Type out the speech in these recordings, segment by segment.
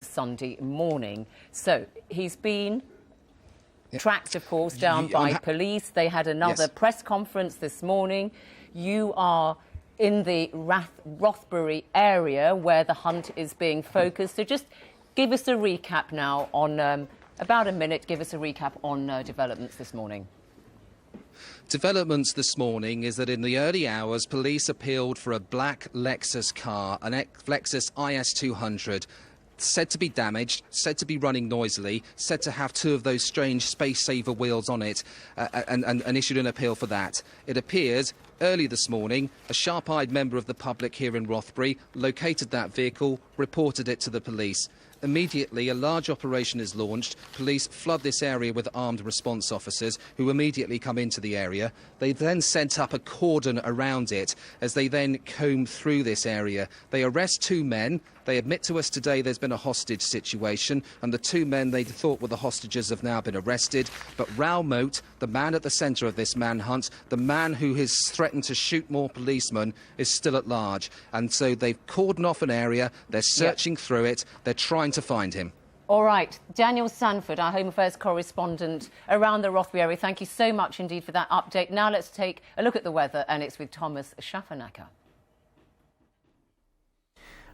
Sunday morning. So he's been tracked, of course, down by police. They had another press conference this morning. You are in the Rothbury area where the hunt is being focused. So just give us a recap now on, about a minute, give us a recap on developments this morning. Developments this morning is that in the early hours, police appealed for a black Lexus car, an Lexus IS200, said to be damaged, said to be running noisily, said to have two of those strange space-saver wheels on it, and issued an appeal for that. It appears early this morning, a sharp-eyed member of the public here in Rothbury located that vehicle, reported it to the police. Immediately, a large operation is launched. Police flood this area with armed response officers who immediately come into the area. They then set up a cordon around it as they then comb through this area. They arrest two men. They admit to us today there's been a hostage situation, and the two men they thought were the hostages have now been arrested. But Rao Moat, the man at the centre of this manhunt, the man who has threatened to shoot more policemen, is still at large. And so they've cordoned off an area, they're searching through it, they're trying to find him. All right, Daniel Sanford, our Home Affairs correspondent around the Rothbury area, thank you so much indeed for that update. Now let's take a look at the weather, and it's with Tomasz Schafernaker.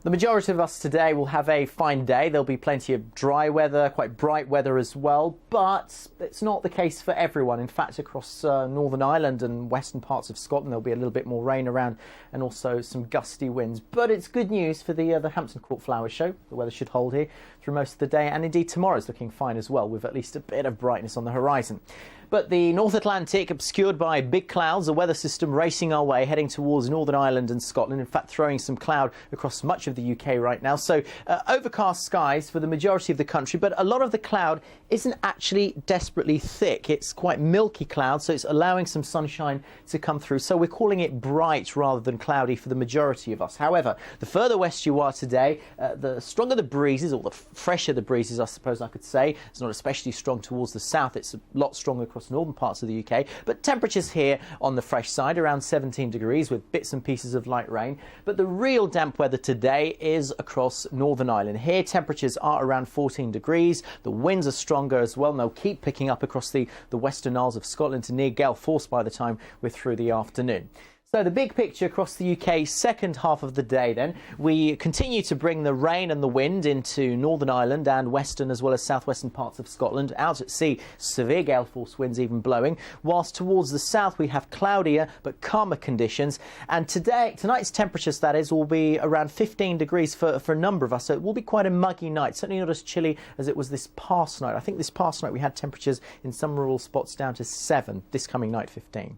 The majority of us today will have a fine day. There'll be plenty of dry weather, quite bright weather as well, but it's not the case for everyone. In fact, across Northern Ireland and western parts of Scotland, there'll be a little bit more rain around and also some gusty winds. But it's good news for the Hampton Court Flower Show. The weather should hold here through most of the day, and indeed tomorrow's looking fine as well, with at least a bit of brightness on the horizon. But the North Atlantic obscured by big clouds, a weather system racing our way, heading towards Northern Ireland and Scotland, in fact throwing some cloud across much of the UK right now. So overcast skies for the majority of the country, but a lot of the cloud isn't actually desperately thick. It's quite milky cloud, so it's allowing some sunshine to come through. So we're calling it bright rather than cloudy for the majority of us. However, the further west you are today, the stronger the breezes, or the fresher the breezes, I suppose I could say. It's not especially strong towards the south. It's a lot stronger across northern parts of the UK, but temperatures here on the fresh side around 17 degrees with bits and pieces of light rain. But the real damp weather today is across Northern Ireland. Here temperatures are around 14 degrees. The winds are stronger as well, and they'll keep picking up across the Western Isles of Scotland to near gale force by the time we're through the afternoon. So the big picture across the UK, second half of the day then, we continue to bring the rain and the wind into Northern Ireland and western as well as southwestern parts of Scotland. Out at sea, severe gale force winds even blowing, whilst towards the south we have cloudier but calmer conditions. And tonight's temperatures, that is, will be around 15 degrees for a number of us, so it will be quite a muggy night, certainly not as chilly as it was this past night. I think this past night we had temperatures in some rural spots down to 7, this coming night 15.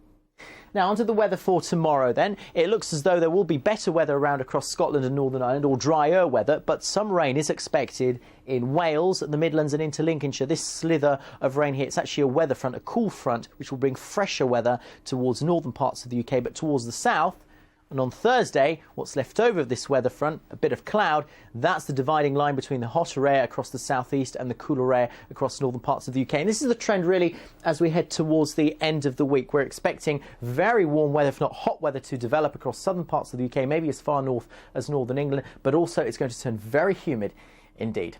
Now, onto the weather for tomorrow then. It looks as though there will be better weather around across Scotland and Northern Ireland, or drier weather, but some rain is expected in Wales, the Midlands and into Lincolnshire. This slither of rain here, it's actually a weather front, a cool front, which will bring fresher weather towards northern parts of the UK, but towards the south. And on Thursday, what's left over of this weather front, a bit of cloud, that's the dividing line between the hotter air across the southeast and the cooler air across northern parts of the UK. And this is the trend really as we head towards the end of the week. We're expecting very warm weather, if not hot weather, to develop across southern parts of the UK, maybe as far north as northern England, but also it's going to turn very humid indeed.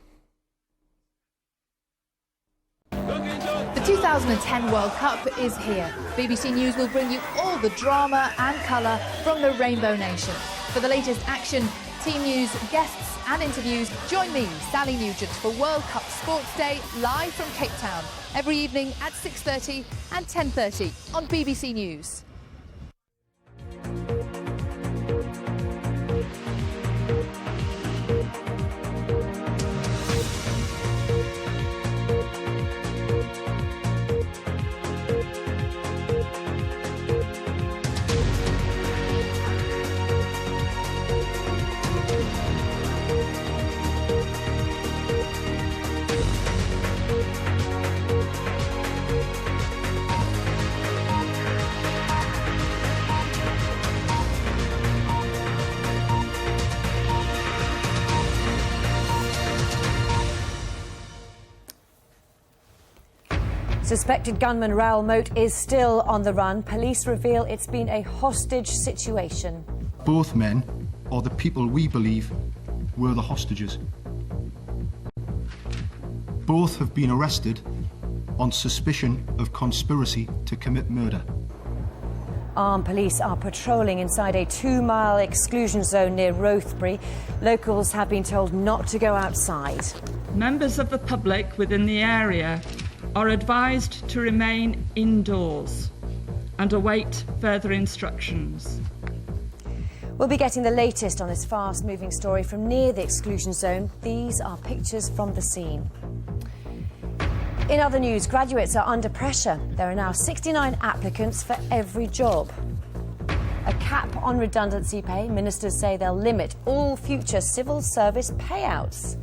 The 2010 World Cup is here. BBC News will bring you all the drama and colour from the Rainbow Nation. For the latest action, team news, guests and interviews, join me, Sally Nugent, for World Cup Sportsday live from Cape Town, every evening at 6:30 and 10:30 on BBC News. Suspected gunman Rao Moat is still on the run. Police reveal it's been a hostage situation. Both men are the people we believe were the hostages. Both have been arrested on suspicion of conspiracy to commit murder. Armed police are patrolling inside a 2-mile exclusion zone near Rothbury. Locals have been told not to go outside. Members of the public within the area are advised to remain indoors and await further instructions. We'll be getting the latest on this fast-moving story from near the exclusion zone. These are pictures from the scene. In other news, graduates are under pressure. There are now 69 applicants for every job. A cap on redundancy pay. Ministers say they'll limit all future civil service payouts.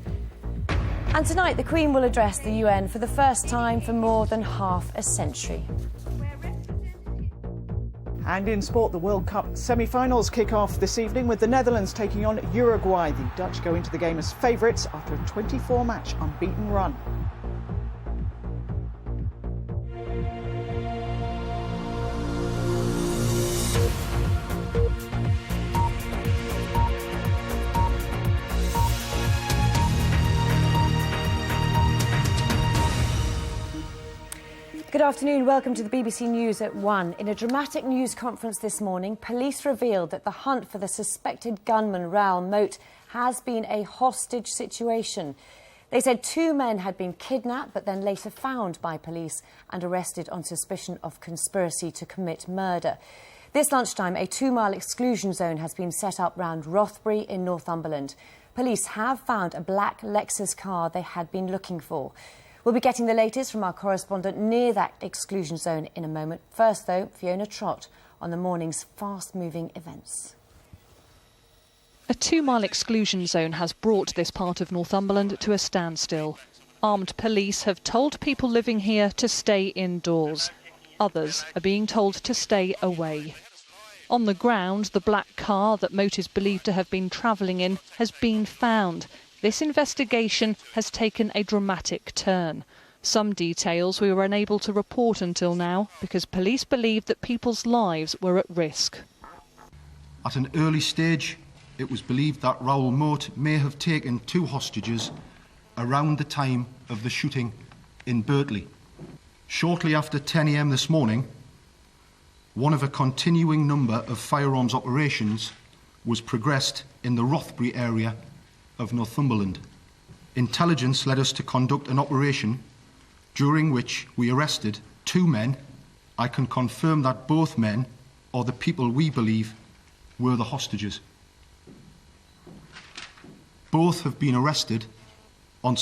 And tonight, the Queen will address the UN for the first time for more than half a century. And in sport, the World Cup semi-finals kick off this evening with the Netherlands taking on Uruguay. The Dutch go into the game as favourites after a 24-match unbeaten run. Good afternoon, welcome to the BBC News at 1. In a dramatic news conference this morning, police revealed that the hunt for the suspected gunman Raoul Moat has been a hostage situation. They said 2 men had been kidnapped but then later found by police and arrested on suspicion of conspiracy to commit murder. This lunchtime, a 2-mile exclusion zone has been set up round Rothbury in Northumberland. Police have found a black Lexus car they had been looking for. We'll be getting the latest from our correspondent near that exclusion zone in a moment. First, though, Fiona Trott on the morning's fast-moving events. A 2-mile exclusion zone has brought this part of Northumberland to a standstill. Armed police have told people living here to stay indoors. Others are being told to stay away. On the ground, the black car that Moat is believed to have been travelling in has been found. This investigation has taken a dramatic turn. Some details we were unable to report until now because police believed that people's lives were at risk. At an early stage, it was believed that Raoul Moat may have taken 2 hostages around the time of the shooting in Birtley. Shortly after 10 a.m. this morning, one of a continuing number of firearms operations was progressed in the Rothbury area of Northumberland. Intelligence led us to conduct an operation during which we arrested 2 men. I can confirm that both men are the people we believe were the hostages. Both have been arrested on